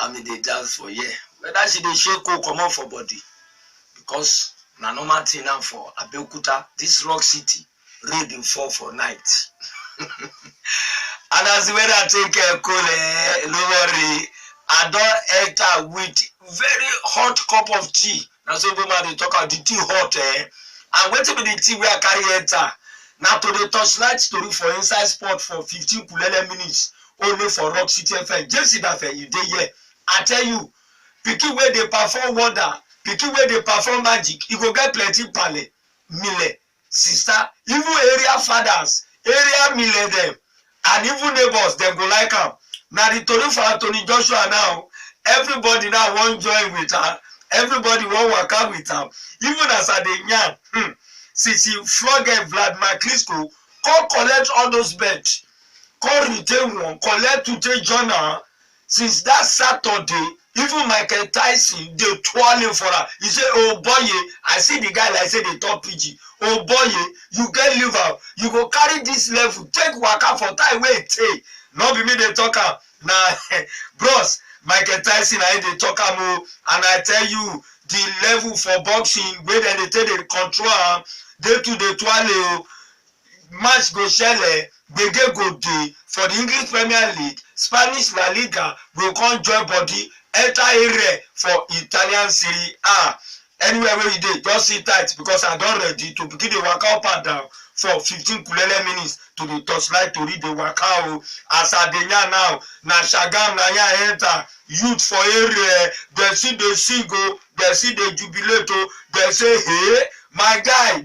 I mean they dance for yeah. Whether she dey shake come out for body because na normal thing now for Abeokuta, this rock city, rain dey fall for night. And as the weather take cool, no worry, I don enter with very hot cup of tea. Na so woman dey talk about the tea hot and wetin be the tea wey I carry enter? Na to dey torchlight story for inside sport for 15 kulele minutes only for Rock City FM. Jesse Dafe, you dey here. I tell you, pikin wey dey perform wonder, pikin wey dey perform magic, e go get plenty pale, mile, sister, even area fathers, area mile dem, and even neighbors dem go like am. Na the tori for Anthony Joshua now. Everybody now wan join with am. Everybody wan waka with am. Even as I dey yarn, since he flog Vladimir Klitschko, come collect all those bets, come retain one, collect to take journal. Since that Saturday, even Michael Tyson dey twirling for am. He say, "Oh boy, I see the guy like say dey talk PG. Oh boy, you get liver, you go carry this level, take waka for time wey e take." No be me dey talk am, na bros Michael Tyson na him dey talk am o. And I tell you, the level for boxing wey dem dey take dey control am, dey too dey twirl o. Match go shele, gbege go dey for the English Premier League, Spanish La Liga go come join body enter area for Italian Serie A. Anywhere wey you dey, just sit tight because I don ready to begin dey waka up and down for 15 kulele minutes to the torchlight to read the waka o. As I dey yarn now, na Shagam na yarn enter. Youth for area, dem see dey sing o, dem see dey jubilate o, dem say, "Hey, my guy,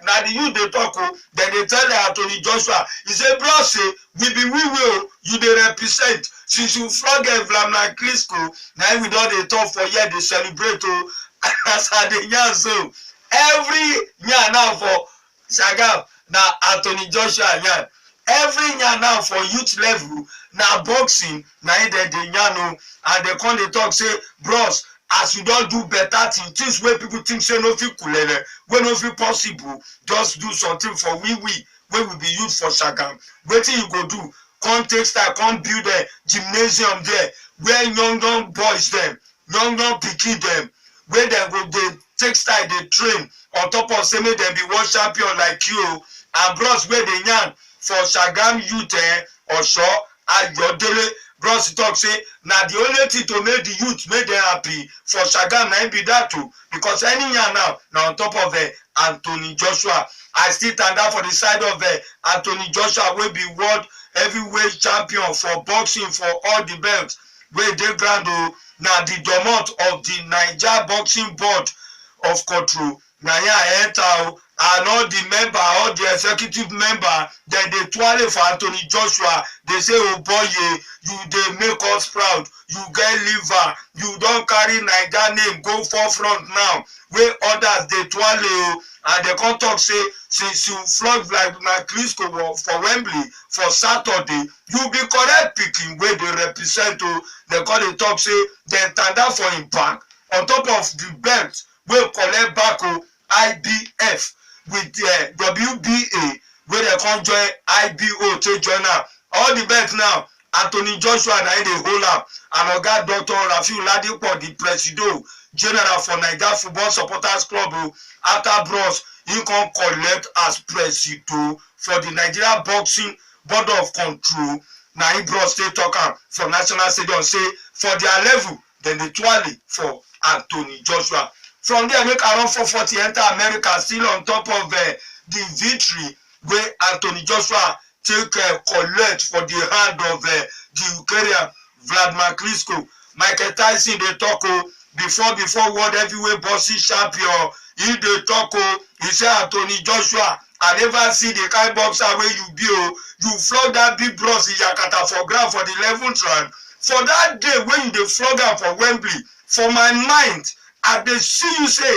na the youth dey talk o." Dem dey tell Anthony Joshua, he say, "Bro, say we be we o, you dey represent. Since you flog Vladimir Klitschko, na we don dey talk for here dey celebrate o." As I dey yarn so, every yarn now for Shagam na Anthony Joshua yarn. Every yarn now for youth level na boxing na him dem dey yarn o. And dem come dey talk say, "Bros, as you don do better things wey people think say no fit kulele, wey no fit possible, just do something for we wey we be youth for Shagam. Wetin you go do? Come take style, come build a gymnasium there where young boys dem, young pikin dem, wey dem go dey take style dey train on top of say make dem be world champion like you." And bros wey dey yarn for Shagam youth Osho Ayodele, bros talk say na the only thing to make the youth make them happy for Shagam na be that too, because any yarn now na on top of Anthony Joshua. I still stand out for the side of Anthony Joshua wey be world heavyweight champion for boxing for all the belts wey dey ground o. Na the domot of the Naija Boxing Board of control na here enter o. And all the member, all the executive member, dem dey twirl for Anthony Joshua. They say, "Oh boy, you dey make us proud. You get liver. You don carry Naija name go forefront now." Wey others dey twirl o. And they come talk say, since you flog Vladimir Klitschko for Wembley for Saturday, you be correct pikin wey dey represent o. They come dey talk say dem tanda for him back on top of the belt wey collect back o, IBF with WBA wey dem come join IBO take join am. All the belt now, Anthony Joshua na him dey hold am. And Oga Dr. Rafiu Ladipo, the Presido General for Naija Football Supporters Club o, after bros he come collect as Presido for the Nigeria Boxing Board of Control. Na him bros take talk am for National Stadium say for their level dem dey twirl for Anthony Joshua. From there, make around 440 enter America, still on top of the victory wey Anthony Joshua take collect for the hand of the Ukrainian Vladimir Klitschko. Michael Tyson dey talk o, before world heavyweight boxing champion, he dey talk o. He say, "Anthony Joshua, I never see the kind boxer wey you be o. You flog that big bros in Yakata for ground for the 11th round. For that day when you dey flog am for Wembley, for my mind, I dey see you say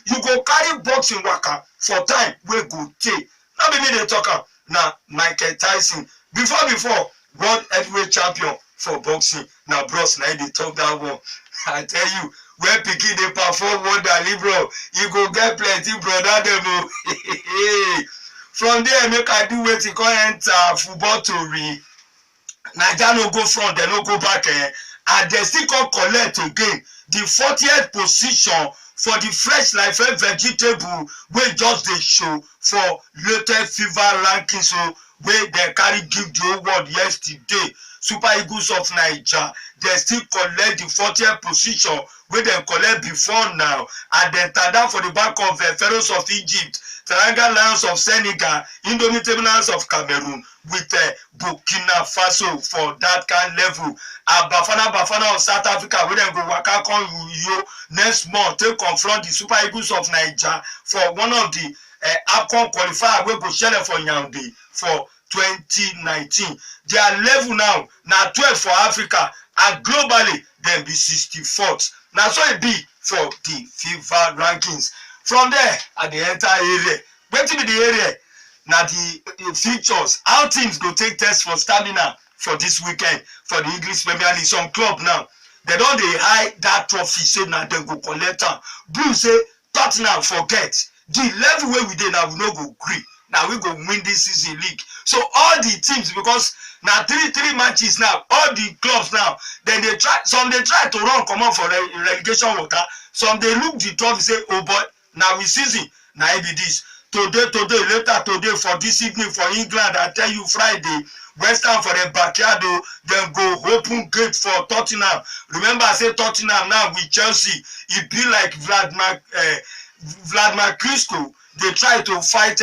you go carry boxing waka for time wey go take." No be me dey talk am, na Michael Tyson. Before world heavyweight champion for boxing, na bros na him dey talk that one. I tell you, when pikin dey perform wonder libro, you go get plenty brother dem o. From there, make I do wetin come enter football tori. Naija no go front, they no go back, and they still come collect again the 40th position for the fresh life vegetable wey just dey show for latest FIFA ranking, so wey dem carry give the whole world yesterday. Super Eagles of Naija, they still collect the 40th position wey dem collect before now, and dem tada for the back of Pharaohs of Egypt, Teranga Lions of Senegal, Indomitable Lions of Cameroon, with Burkina Faso for that kind level. Bafana of South Africa, wey dem go waka come Uyo next month take confront the Super Eagles of Naija for one of the AFCON qualifier wey go shele for Yaounde for 2019. Their level now na 12 for Africa, and globally dem be 64th. Na so e be for the FIFA rankings. From there, at the entire area, wetin be the area? Na the features, how teams go take test for stamina for this weekend for the English Premier League. Some club now, they don dey hide that trophy, say na dem go collect am. Blue say Tottenham forget the level wey we dey now, we no go gree. Now we go win this season league. So all the teams, because now three matches now, all the clubs now, then they try, some they try to run come on for relegation water. Some they look the trophy, say, oh boy, now we season, now it be this. Today, later today, for this evening for England, I tell you Friday, West Ham for the backyard, then go open gate for Tottenham. Remember I say Tottenham now with Chelsea, it be like Vladimir Klitschko. They try to fight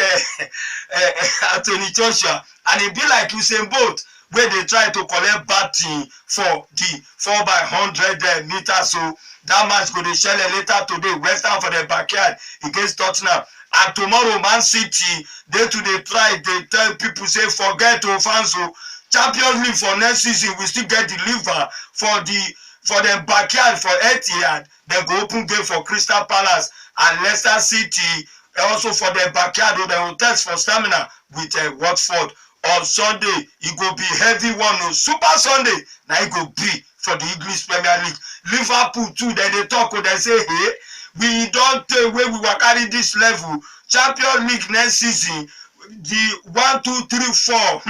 Anthony Joshua, and it be like Usain Bolt, where they try to collect batting for the 4x100 meters. So that match go to shell later today. West Ham for the backyard against Tottenham. And tomorrow, Man City, they try, they tell people, say, forget Ofanso. Champions League for next season, we still get the liver for the backyard for Etihad. They go open game for Crystal Palace, and Leicester City also for the backyard. They will test for stamina with Watford. On Sunday, it go be heavy one. Super Sunday, now it go be for the English Premier League. Liverpool too, then they talk, they say, hey, we don't tell where we will carry this level. Champions League next season, the 1, 2, 3, 4,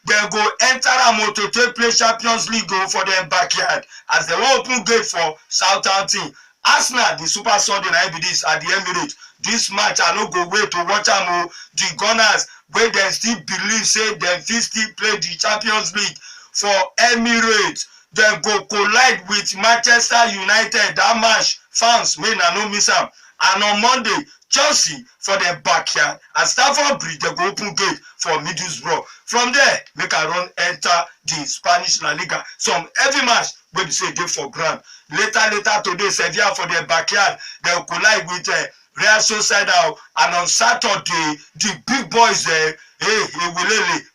they go enter a to take play Champions League go for their backyard as they will open gate for Southampton. Arsenal, the Super Sunday night be this at the Emirates. This match I no go wait to watch them. The Gunners, where they still believe, say they still play the Champions League for Emirates. They go collide with Manchester United. That match, fans may not miss them. And on Monday, Chelsea for their backyard and Stamford Bridge, they go open gate for Middlesbrough. From there, make a run enter the Spanish La Liga. Some heavy match wey be say dey for ground. Later today, Sevilla for their backyard, they will collide with Real Sociedad. And on Saturday, the big boys there,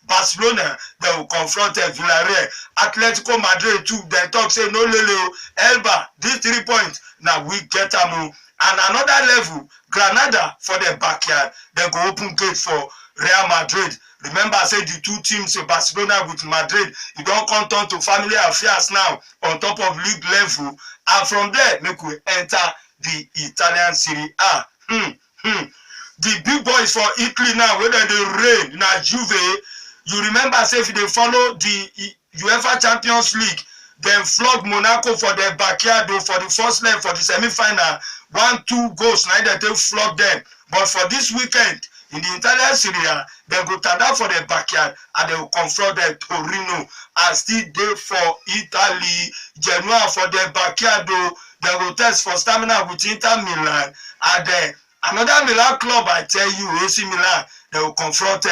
Barcelona, they will confront Villarreal. Atletico Madrid too, they talk say no lele, Elba, these 3 points, now we get them. And another level, Granada for their backyard, they go open gate for Real Madrid. Remember, I said the two teams, Barcelona with Madrid, it don't come down to family affairs now on top of league level. And from there, make we enter the Italian Serie A. The big boys for Italy now, whether they reign, now Juve, you remember, I said if they follow the UEFA Champions League, then flog Monaco for their backyard for the first leg for the semi-final. 1-2 goals, neither they flog them. But for this weekend, in the Italian Serie A, they go tada for their backyard and they will confront the Torino. And still there for Italy, Genoa for their backyard, they will test for stamina with Inter Milan. And another Milan club, I tell you, AC Milan, they will confront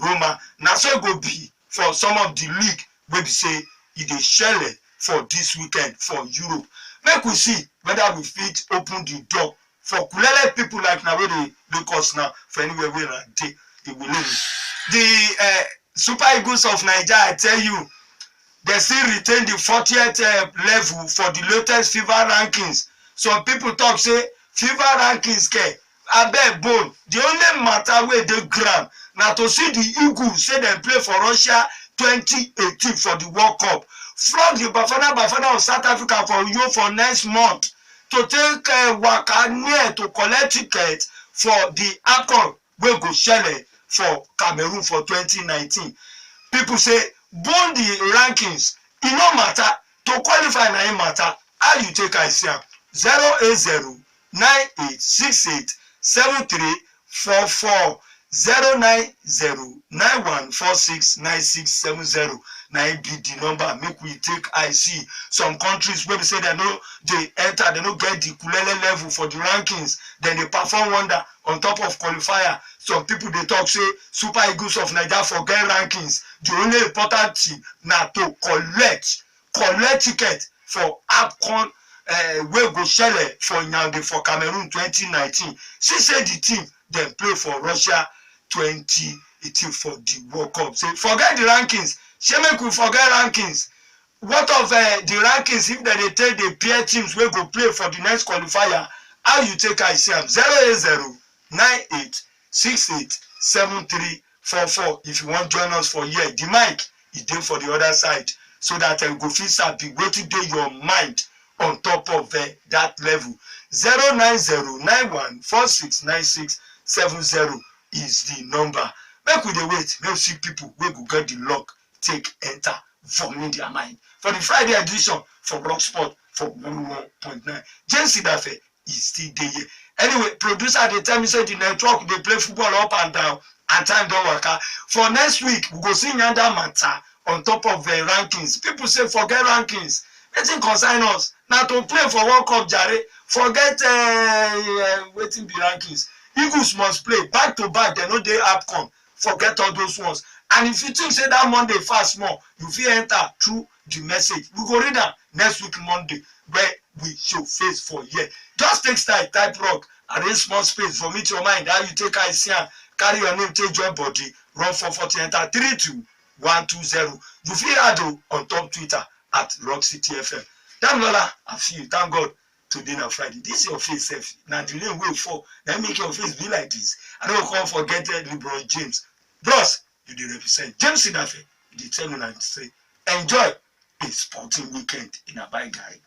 Roma. Now so it will be for some of the league, where we say it is shelling for this weekend for Europe. Make we see whether we fit open the door for Kulele people like now where they look us now for anywhere where they will live. The Super Eagles of Nigeria, I tell you, they still retain the 40th level for the latest FIFA rankings. Some people talk say FIFA rankings abeg bone. The only matter where they ground now to see the Eagles say they play for Russia 2018 for the World Cup. Flog the Bafana of South Africa for you for next month to take waka near to collect tickets for the AFCON wey go shele for Cameroon for 2019. People say bone the rankings. E no matter to qualify na im matter. How you take I see am? 08098687344 09091469670 na im be the number. Make we take I see some countries wey be say dem no dey enter, dem no get the kulele level for the rankings, dem dey perform wonder on top of qualifier. Some people dey talk say Super Eagles of Naija forget rankings. The only important thing na to collect ticket for AFCON wey go shele for Yaounde for Cameroon 2019. See say the team dem play for Russia 2018 for the World Cup. Say forget the rankings. Shey make we forget rankings. What of the rankings if dem dey take the pair teams wey go play for the next qualifier? How you take I see am? 08098687344. If you wan join us for here, the mic is dey for the other side, so that you go fit sabi wetin dey your mind on top of that level. 09091469670 is the number. Make we dey wait, make we see people wey go get the luck take enter from their mind for the Friday edition for Rock Sport for 101.9. James Sidafe is still there. Anyway, producer dey tell me say the network dey play football up and down and time don waka. For next week we go see Nyanda matter on top of the rankings. People say forget rankings. Wetin concern us na to play for World Cup jare. Forget wetin be rankings. Eagles must play back to back, dem no dey AFCON. Forget all those ones. And if you think say that Monday fast more, you fit enter through the message. We go read am next week Monday where we show face for here. Just take style, type rock, arrange small space for me to your mind. How you take I see am, carry your name, take join body, run 440, enter 32120. You fit add on top Twitter at Rock City FM. Damn Lola, I feel thank God today na Friday. This your face sef. Na the name wey fall, na make your face be like this. I don't come forget LeBron James. Bros, you dey represent. James Sidafe, dey tell una say enjoy a sporting weekend in Abai Guy.